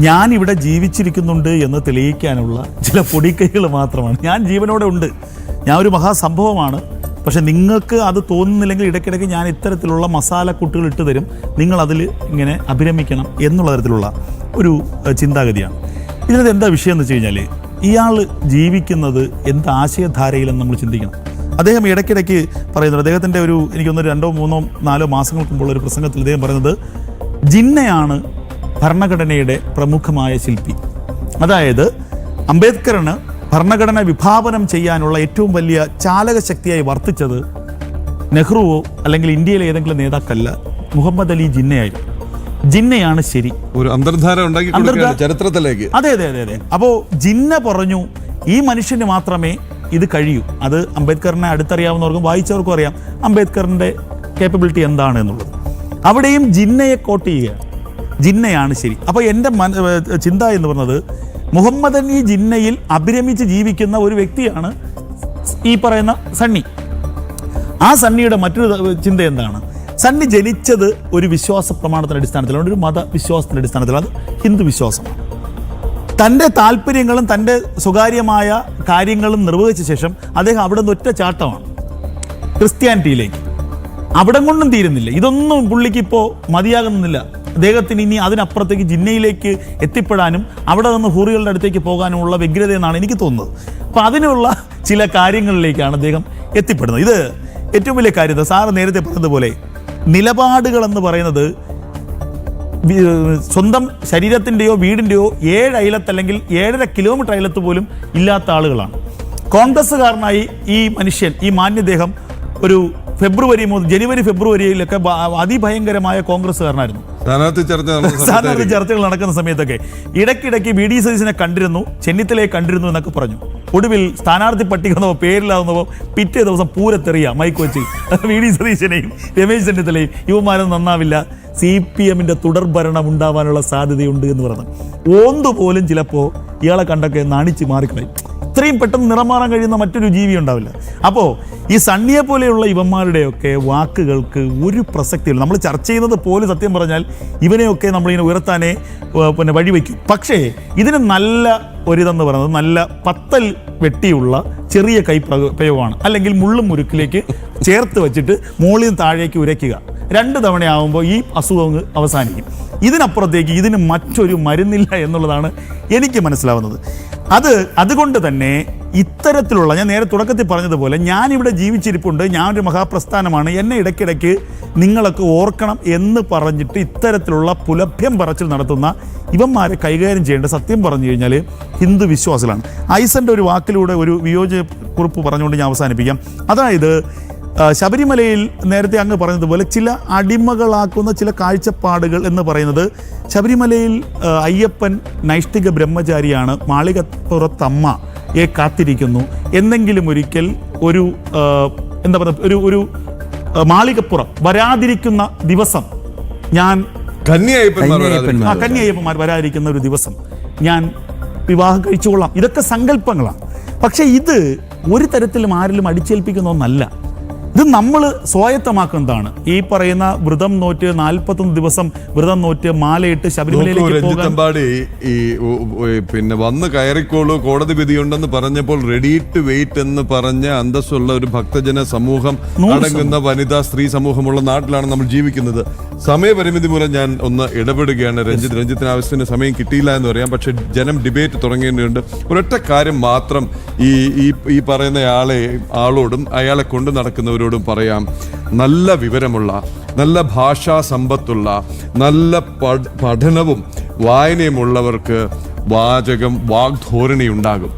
ഞാനിവിടെ ജീവിച്ചിരിക്കുന്നുണ്ട് എന്ന് തെളിയിക്കാനുള്ള ചില പൊടിക്കൈകൾ മാത്രമാണ്. ഞാൻ ജീവനോടെ ഉണ്ട്, ഞാൻ ഒരു മഹാസംഭവമാണ്. പക്ഷെ നിങ്ങൾക്ക് അത് തോന്നുന്നില്ലെങ്കിൽ ഇടയ്ക്കിടയ്ക്ക് ഞാൻ ഇത്തരത്തിലുള്ള മസാലക്കൂട്ടുകൾ ഇട്ട് തരും, നിങ്ങളതിൽ ഇങ്ങനെ അഭിരമിക്കണം എന്നുള്ള തരത്തിലുള്ള ഒരു ചിന്താഗതിയാണ്. ഇതിനകത്ത് എന്താ വിഷയം എന്ന് വെച്ച് കഴിഞ്ഞാൽ, ഇയാൾ ജീവിക്കുന്നത് എന്ത് ആശയധാരയിലെന്ന് നമ്മൾ ചിന്തിക്കണം. അദ്ദേഹം ഇടയ്ക്കിടയ്ക്ക് പറയുന്നത്, അദ്ദേഹത്തിൻ്റെ ഒരു എനിക്കൊന്ന് 2, 3, 4 മാസങ്ങൾക്ക് മുമ്പുള്ള ഒരു പ്രസംഗത്തിൽ അദ്ദേഹം പറയുന്നത് ജിന്നയാണ് ഭരണഘടനയുടെ പ്രമുഖമായ ശില്പി. അതായത് അംബേദ്കറിന് ഭരണഘടന വിഭാവനം ചെയ്യാനുള്ള ഏറ്റവും വലിയ ചാലകശക്തിയായി വർത്തിച്ചത് നെഹ്റുവോ അല്ലെങ്കിൽ ഇന്ത്യയിലെ ഏതെങ്കിലും നേതാക്കല്ല, മുഹമ്മദ് അലി ജിന്നയായിരുന്നു. ജിന്നയാണ് ശരി, ഒരു അന്തർധാര ഉണ്ടാക്കി ചരിത്രത്തിലേക്ക്. അതെ അതെ അതെ അതെ. അപ്പോൾ ജിന്ന പറഞ്ഞു ഈ മനുഷ്യന് മാത്രമേ ഇത് കഴിയൂ. അത് അംബേദ്കറിനെ അടുത്തറിയാവുന്നവർക്കും വായിച്ചവർക്കും അറിയാം അംബേദ്കറിൻ്റെ കേപ്പബിലിറ്റി എന്താണ് എന്നുള്ളത്. അവിടെയും ജിന്നയെ കോട്ട് ചെയ്യുക, ജിന്നയാണ് ശരി. അപ്പോൾ എൻ്റെ ചിന്ത എന്ന് പറഞ്ഞത്, മുഹമ്മദ് അലി ജിന്നയിൽ അഭിരമിച്ച് ജീവിക്കുന്ന ഒരു വ്യക്തിയാണ് ഈ പറയുന്ന സണ്ണി. ആ സണ്ണിയുടെ മറ്റൊരു ചിന്ത എന്താണ്? സണ്ണി ജനിച്ചത് ഒരു വിശ്വാസ പ്രമാണത്തിൻ്റെ അടിസ്ഥാനത്തിലാണ്, ഒരു മതവിശ്വാസത്തിൻ്റെ അടിസ്ഥാനത്തിലാണ്. അത് ഹിന്ദു വിശ്വാസമാണ്. തൻ്റെ താല്പര്യങ്ങളും തൻ്റെ സ്വകാര്യമായ കാര്യങ്ങളും നിർവഹിച്ച ശേഷം അദ്ദേഹം അവിടെ നിന്ന് ഒറ്റ ചാട്ടമാണ് ക്രിസ്ത്യാനിറ്റിയിലേക്ക്. അവിടെ കൊണ്ടും തീരുന്നില്ല, ഇതൊന്നും പുള്ളിക്ക് ഇപ്പോൾ മതിയാകുന്നില്ല. അദ്ദേഹത്തിന് ഇനി അതിനപ്പുറത്തേക്ക് ജിന്നയിലേക്ക് എത്തിപ്പെടാനും അവിടെ നിന്ന് ഹൂറികളുടെ അടുത്തേക്ക് പോകാനുമുള്ള വ്യഗ്രത എന്നാണ് എനിക്ക് തോന്നുന്നത്. അപ്പോൾ അതിനുള്ള ചില കാര്യങ്ങളിലേക്കാണ് അദ്ദേഹം എത്തിപ്പെടുന്നത്. ഇത് ഏറ്റവും വലിയ കാര്യം. സാറ് നേരത്തെ പറഞ്ഞതുപോലെ നിലപാടുകളെന്ന് പറയുന്നത് സ്വന്തം ശരീരത്തിൻ്റെയോ വീടിൻ്റെയോ 7 അയലത്ത് അല്ലെങ്കിൽ 7.5 കിലോമീറ്റർ അയലത്ത് പോലും ഇല്ലാത്ത ആളുകളാണ്. കോൺഗ്രസ്സുകാരനായി ഈ മനുഷ്യൻ, ഈ മാന്യദേഹം ഒരു ജനുവരി ഫെബ്രുവരിയിലൊക്കെ അതിഭയങ്കരമായ കോൺഗ്രസ്സുകാരനായിരുന്നു. സ്ഥാനാർത്ഥി ചർച്ചകൾ നടക്കുന്ന സമയത്തൊക്കെ ഇടയ്ക്കിടയ്ക്ക് VD സതീശനെ കണ്ടിരുന്നു, ചെന്നിത്തലയെ കണ്ടിരുന്നു എന്നൊക്കെ പറഞ്ഞു. ഒടുവിൽ സ്ഥാനാർത്ഥി പട്ടിക പേരിലാവുന്നപ്പോൾ പിറ്റേ ദിവസം പൂരത്തെറിയ മൈക്ക് വെച്ച് VD സതീശനെയും രമേശ് ചെന്നിത്തലയും ഇവന്മാരും നന്നാവില്ല, CPM-ന്റെ തുടർഭരണം ഉണ്ടാവാനുള്ള സാധ്യതയുണ്ട് എന്ന് പറഞ്ഞു. ഓന്തുപോലും ചിലപ്പോൾ ഇയാളെ കണ്ടൊക്കെ നാണിച്ച് മാറിക്കളയും. ഇത്രയും പെട്ടെന്ന് നിറം മാറാൻ കഴിയുന്ന മറ്റൊരു ജീവി ഉണ്ടാവില്ല. അപ്പോൾ ഈ സണ്ണിയെ പോലെയുള്ള ഇവന്മാരുടെയൊക്കെ വാക്കുകൾക്ക് ഒരു പ്രസക്തിയില്ല. നമ്മൾ ചർച്ച ചെയ്യുന്നത് പോലും സത്യം പറഞ്ഞാൽ ഇവനെയൊക്കെ നമ്മളിങ്ങനെ ഉയർത്താനേ വഴിവെക്കും. പക്ഷേ ഇതിന് നല്ല ഒരിതെന്ന് പറയുന്നത് നല്ല പത്തൽ വെട്ടിയുള്ള ചെറിയ കൈപ്രയോഗമാണ്. അല്ലെങ്കിൽ മുള്ളും മുരുക്കിലേക്ക് ചേർത്ത് വെച്ചിട്ട് മുകളിൽ നിന്ന് താഴേക്ക് ഉരയ്ക്കുക. 2 തവണയാകുമ്പോൾ ഈ അസുഖം അവസാനിക്കും. ഇതിനപ്പുറത്തേക്ക് ഇതിന് മറ്റൊരു മരുന്നില്ല എന്നുള്ളതാണ് എനിക്ക് മനസ്സിലാവുന്നത്. അതുകൊണ്ട് തന്നെ ഇത്തരത്തിലുള്ള, ഞാൻ നേരെ തുടക്കത്തിൽ പറഞ്ഞതുപോലെ, ഞാനിവിടെ ജീവിച്ചിരിപ്പുണ്ട്, ഞാനൊരു മഹാപ്രസ്ഥാനമാണ്, എന്നെ ഇടയ്ക്കിടയ്ക്ക് നിങ്ങളൊക്കെ ഓർക്കണം എന്ന് പറഞ്ഞിട്ട് ഇത്തരത്തിലുള്ള പുലഭ്യം പറച്ചിൽ നടത്തുന്ന ഇവന്മാരെ കൈകാര്യം ചെയ്യേണ്ട സത്യം പറഞ്ഞു കഴിഞ്ഞാൽ ഹിന്ദു വിശ്വാസികളാണ്. ഐസൻ്റെ ഒരു വാക്കിലൂടെ ഒരു വിയോജനക്കുറിപ്പ് പറഞ്ഞുകൊണ്ട് ഞാൻ അവസാനിപ്പിക്കാം. അതായത് ശബരിമലയിൽ നേരത്തെ അങ്ങ് പറഞ്ഞതുപോലെ ചില അടിമകളാക്കുന്ന ചില കാഴ്ചപ്പാടുകൾ എന്ന് പറയുന്നത്, ശബരിമലയിൽ അയ്യപ്പൻ നൈഷ്ഠിക ബ്രഹ്മചാരിയാണ്, മാളികപ്പുറത്തമ്മയെ കാത്തിരിക്കുന്നു. എന്തെങ്കിലും ഒരിക്കൽ ഒരു എന്താ പറയുക, ഒരു മാളികപ്പുറം വരാതിരിക്കുന്ന ദിവസം ഞാൻ കന്യയ്യപ്പന്മാർ വരാതിരിക്കുന്ന ഒരു ദിവസം ഞാൻ വിവാഹം കഴിച്ചുകൊള്ളാം. ഇതൊക്കെ സങ്കല്പങ്ങളാണ്. പക്ഷേ ഇത് ഒരു തരത്തിലും ആരിലും അടിച്ചേൽപ്പിക്കുന്ന ഒന്നല്ല. ഇത് നമ്മൾ സ്വായത്തമാക്കുന്നതാണ്. ഈ പറയുന്ന വ്രതം നോറ്റ് 41 ദിവസം വ്രതം നോറ്റ് മാലയിട്ട് ശബരിമലയിലേക്ക് പിന്നെ വന്ന് കയറിക്കോളൂ, കോടതി വിധിയുണ്ടെന്ന് പറഞ്ഞപ്പോൾ റെഡി ടു വെയിറ്റ് എന്ന് പറഞ്ഞ അന്തസ്സുള്ള ഒരു ഭക്തജന സമൂഹം അടങ്ങുന്ന വനിതാ സ്ത്രീ സമൂഹമുള്ള നാട്ടിലാണ് നമ്മൾ ജീവിക്കുന്നത്. സമയപരിമിതി മൂലം ഞാൻ ഒന്ന് ഇടപെടുകയാണ്. രഞ്ജിത്തിന് ആവശ്യത്തിന് സമയം കിട്ടിയില്ല എന്ന് പറയാം. പക്ഷെ ജനം ഡിബേറ്റ് തുടങ്ങേണ്ടതുണ്ട്. ഒരൊറ്റ കാര്യം മാത്രം ഈ പറയുന്ന ആളോടും അയാളെ കൊണ്ട് നടക്കുന്നവരോടും പറയാം. നല്ല വിവരമുള്ള, നല്ല ഭാഷാ സമ്പത്തുള്ള, നല്ല പഠനവും വായനയുമുള്ളവർക്ക് വാഗ്ധോരണി ഉണ്ടാകും.